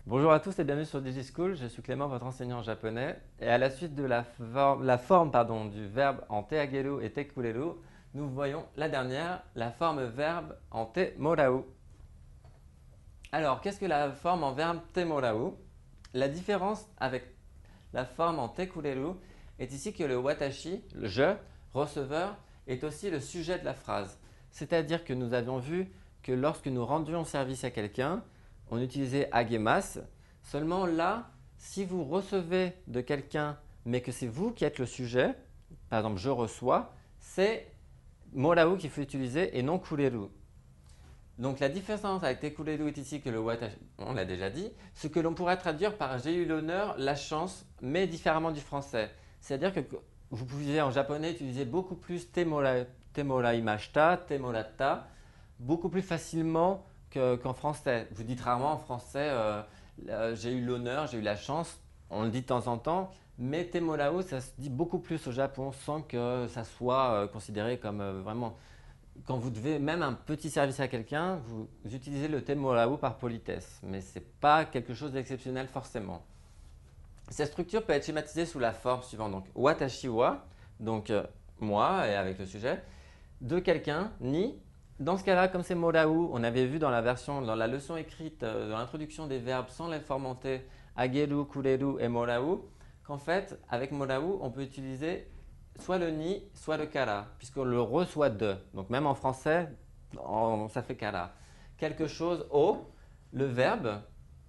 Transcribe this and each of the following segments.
Bonjour à tous et bienvenue sur DigiSchool, je suis Clément, votre enseignant japonais. Et à la suite de la forme du verbe en te ageru et te kureru, nous voyons la dernière, la forme verbe en te morau. Alors, qu'est-ce que la forme en verbe te morau? La différence avec la forme en te kureru est ici que le watashi, le je, receveur, est aussi le sujet de la phrase. C'est-à-dire que nous avions vu que lorsque nous rendions service à quelqu'un, on utilisait agemasu. Seulement là, si vous recevez de quelqu'un, mais que c'est vous qui êtes le sujet, par exemple je reçois, c'est morau qu'il faut utiliser et non kureru. Donc la différence avec tekureru est ici que le watashi, on l'a déjà dit, ce que l'on pourrait traduire par j'ai eu l'honneur, la chance, mais différemment du français. C'est-à-dire que vous pouvez en japonais utiliser beaucoup plus te moraimashita, te moratta, beaucoup plus facilement qu'en français. Vous dites rarement en français j'ai eu l'honneur, j'ai eu la chance, on le dit de temps en temps, mais te morau, ça se dit beaucoup plus au Japon sans que ça soit considéré comme vraiment quand vous devez même un petit service à quelqu'un, vous utilisez le te morau par politesse, mais ce n'est pas quelque chose d'exceptionnel forcément. Cette structure peut être schématisée sous la forme suivante, donc watashi wa, donc moi et avec le sujet, de quelqu'un, ni. Dans ce cas-là, comme c'est morau, on avait vu dans la leçon écrite, dans l'introduction des verbes sans les formenter, ageru, kureru et morau, qu'en fait, avec morau, on peut utiliser soit le ni, soit le kara, puisqu'on le reçoit de. Donc même en français, ça fait kara. Quelque chose au, le verbe,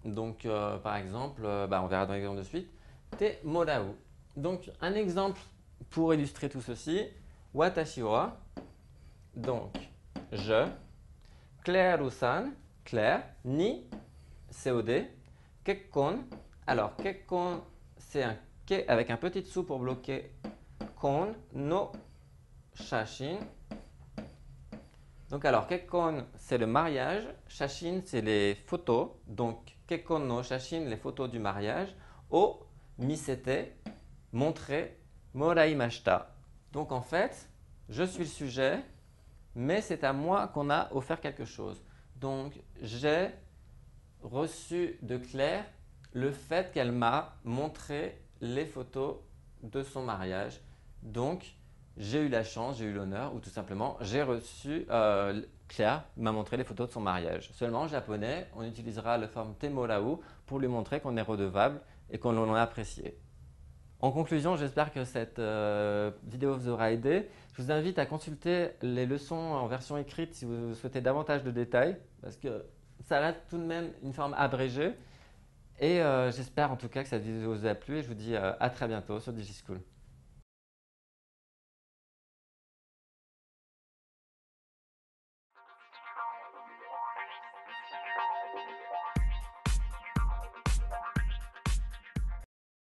donc par exemple, on verra dans l'exemple de suite, te morau. Donc un exemple pour illustrer tout ceci, watashi wa, donc je, Claire-san, Claire, ni, COD, kekkon. Alors, kekkon, c'est un ke avec un petit sou pour bloquer kon no shashin. Donc, alors, kekkon, c'est le mariage, shashin, c'est les photos. Donc, kekkon no shashin, les photos du mariage. O, misete, montrer, moraimashita. Donc, en fait, je suis le sujet, mais c'est à moi qu'on a offert quelque chose. Donc, j'ai reçu de Claire le fait qu'elle m'a montré les photos de son mariage. Donc, j'ai eu la chance, j'ai eu l'honneur, ou tout simplement, j'ai reçu, Claire m'a montré les photos de son mariage. Seulement en japonais, on utilisera le forme temorau pour lui montrer qu'on est redevable et qu'on l'en a apprécié. En conclusion, j'espère que cette vidéo vous aura aidé. Je vous invite à consulter les leçons en version écrite si vous souhaitez davantage de détails, parce que ça reste tout de même une forme abrégée. Et j'espère en tout cas que cette vidéo vous a plu et je vous dis à très bientôt sur DigiSchool.